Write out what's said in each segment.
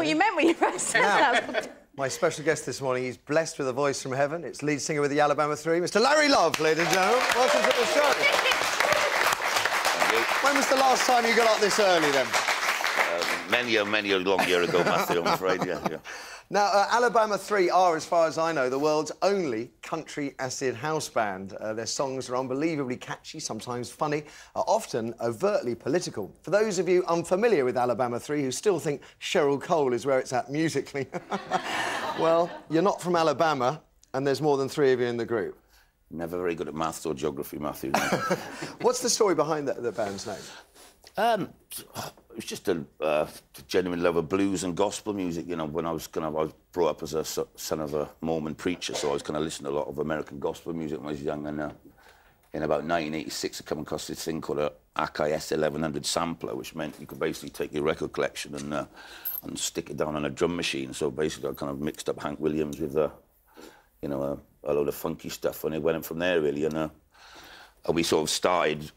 you meant when you first said that. My special guest this morning, he's blessed with a voice from heaven. It's lead singer with the Alabama 3, Mr. Larry Love, ladies and gentlemen. Welcome to the show. When was the last time you got up this early, then? Many a long year ago, Matthew, I'm afraid, yeah. Now, Alabama 3 are, as far as I know, the world's only country acid house band. Their songs are unbelievably catchy, sometimes funny, often overtly political. For those of you unfamiliar with Alabama 3 who still think Cheryl Cole is where it's at musically, well, you're not from Alabama, and there's more than 3 of you in the group. Never very good at maths or geography, Matthew. What's the story behind the band's name? It was just a genuine love of blues and gospel music. You know, when I was brought up as a son of a Mormon preacher, so I was kind of listening to a lot of American gospel music when I was young. And in about 1986, I came across this thing called a Akai S1100 sampler, which meant you could basically take your record collection and stick it down on a drum machine. So basically, I kind of mixed up Hank Williams with you know, a load of funky stuff, and it went from there really. And we sort of started.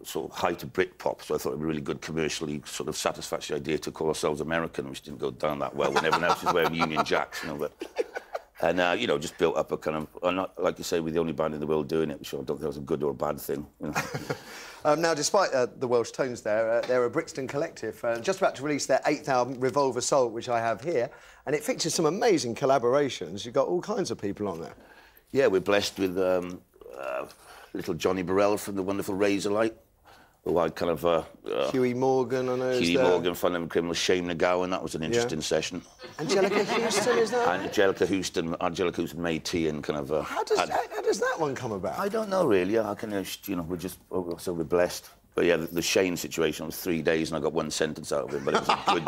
Sort of height of Britpop, so I thought it would be a really good commercially sort of satisfactory idea to call ourselves American, which didn't go down that well when everyone else was wearing Union Jacks, you know. But, and, you know, just built up a kind of... Not, like you say, we're the only band in the world doing it, which I don't think that was a good or a bad thing, you know. Now, despite the Welsh tones there, they're a Brixton collective, just about to release their 8th album, Revolver Soul, which I have here, and it features some amazing collaborations. You've got all kinds of people on there. Yeah, we're blessed with... little Johnny Burrell from the wonderful Razorlight, who I kind of... Huey Morgan, I know. Huey Morgan, Fun and Criminal, Shane McGowan, that was an interesting session. Angelica Houston, is that? Angelica Houston made tea and kind of... How does that one come about? I don't know, really. I can, you know, so we're blessed. But yeah, the Shane situation was 3 days and I got 1 sentence out of it, but it was a good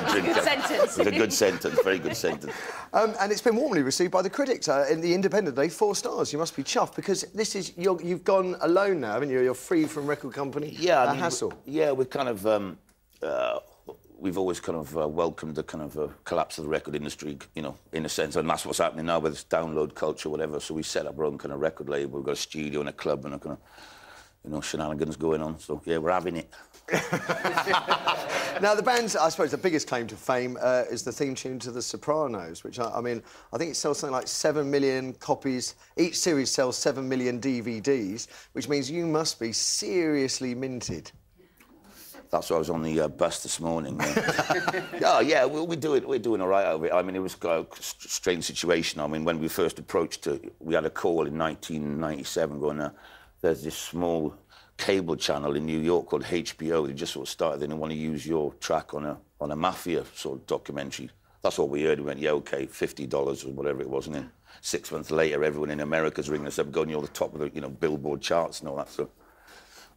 drink. Good sentence. It was a good sentence, very good sentence. And it's been warmly received by the critics. In the Independent Day, 4 stars. You must be chuffed, because this is... You've gone alone now, haven't you? You're free from record company. Yeah, I mean, hassle. Yeah, we're kind of... we've always kind of welcomed the kind of collapse of the record industry, you know, in a sense, and that's what's happening now with this download culture, whatever. So we set up our own kind of record label. We've got a studio and a club and a kind of... you know, shenanigans going on, so, yeah, we're having it. Now, the band's, I suppose, the biggest claim to fame is the theme tune to The Sopranos, which, I mean, I think it sells something like 7 million copies. Each series sells 7 million DVDs, which means you must be seriously minted. That's why I was on the bus this morning. Oh, yeah, we're doing all right over it. I mean, it was a strange situation. I mean, when we first approached it, we had a call in 1997 going... there's this small cable channel in New York called HBO. They just sort of started. They didn't want to use your track on a mafia sort of documentary. That's what we heard. We went, yeah, OK, $50 or whatever it was. And then 6 months later, everyone in America's ringing us up, going, you're the top of the, you know, Billboard charts and all that. So,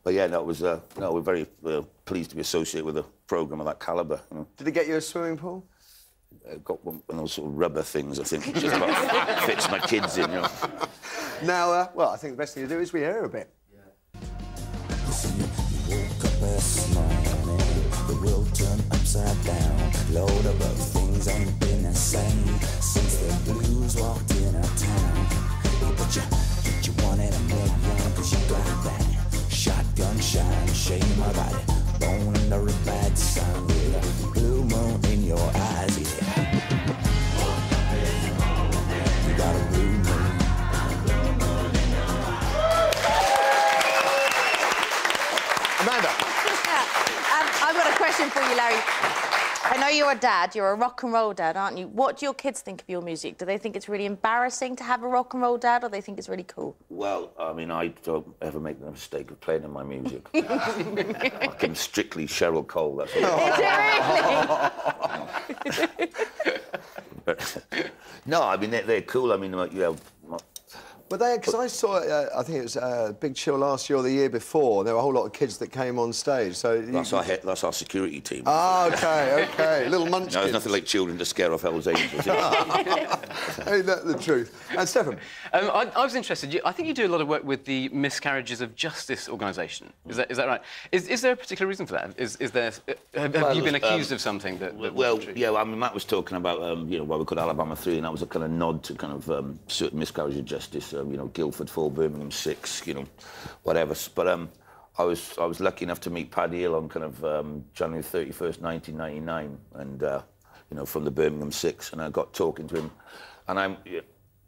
but yeah, that was no, we're very pleased to be associated with a program of that calibre. You know. Did it get you a swimming pool? Got one of those sort of rubber things, I think, which just about fits my kids in, you know. Now, well, I think the best thing to do is we hear a bit. Listen, you woke up this morning, the world turned upside down. Load of things ain't been the same since the blues walked in our town. But you wanted a million, cause you got that shotgun shine, shame about it. Born under a bad sun with a blue moon in your eyes, yeah. You got a blue moon. Amanda. I've got a question for you, Larry. I know you're a dad. You're a rock and roll dad, aren't you? What do your kids think of your music? Do they think it's really embarrassing to have a rock and roll dad, or they think it's really cool? Well, I mean, I don't ever make the mistake of playing in my music. I'm strictly Cheryl Cole, that's what No, I mean, they're cool. I mean, you know... But they, because I saw, I think it was Big Chill last year or the year before, there were a whole lot of kids that came on stage, so... That's our security team. Ah, OK, little munchkins. No, there's nothing like children to scare off Hell's Angels. Ain't that the truth? And Stefan? I was interested, I think you do a lot of work with the Miscarriages of Justice organisation. Is that right? Is there a particular reason for that? Have you been accused of something that well, yeah, I mean, Matt was talking about, you know, what we called Alabama 3, and that was a kind of nod to kind of certain miscarriages of justice. You know, Guildford 4, Birmingham 6, you know, whatever. But I was lucky enough to meet Paddy Hill on kind of January 31st, 1999, and you know, from the Birmingham Six, and I got talking to him, and I'm,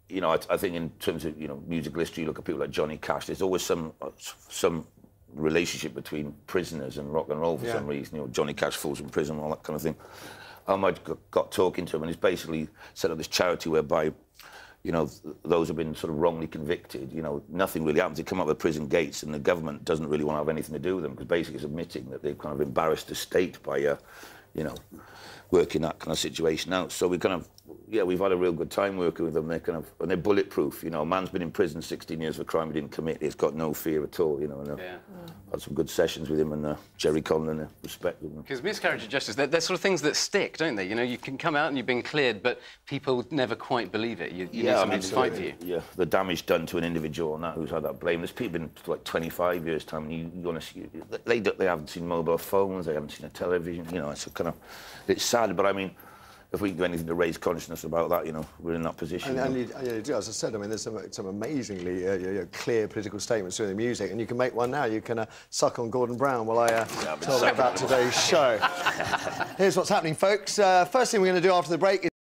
you know, I think in terms of, you know, musical history, you look at people like Johnny Cash, there's always some relationship between prisoners and rock and roll for some reason. You know, Johnny Cash falls in prison, all that kind of thing. I got talking to him, and he's basically set up this charity whereby, you know, those who've been sort of wrongly convicted, you know, nothing really happens. They come up with prison gates, and the government doesn't really want to have anything to do with them, because basically it's admitting that they've kind of embarrassed the state by, you know, working that kind of situation out. So we kind of, yeah, we've had a real good time working with them. They're kind of, and they're bulletproof. You know, a man's been in prison 16 years for a crime he didn't commit. He's got no fear at all, you know. And had some good sessions with him, and Jerry Conlon, respect them. Because miscarriage of justice, they're sort of things that stick, don't they? You know, you can come out and you've been cleared, but people never quite believe it. You need someone to fight for you. Yeah, the damage done to an individual and that, who's had that blame. There's people in like 25 years' time, and you honestly, they haven't seen mobile phones, they haven't seen a television. You know, it's kind of, it's sad, but I mean, if we can do anything to raise consciousness about that, you know, we're in that position. And you do, as I said, I mean, there's some amazingly clear political statements through the music, and you can make one now. You can suck on Gordon Brown while I tell them about today's show. Here's what's happening, folks. First thing we're going to do after the break is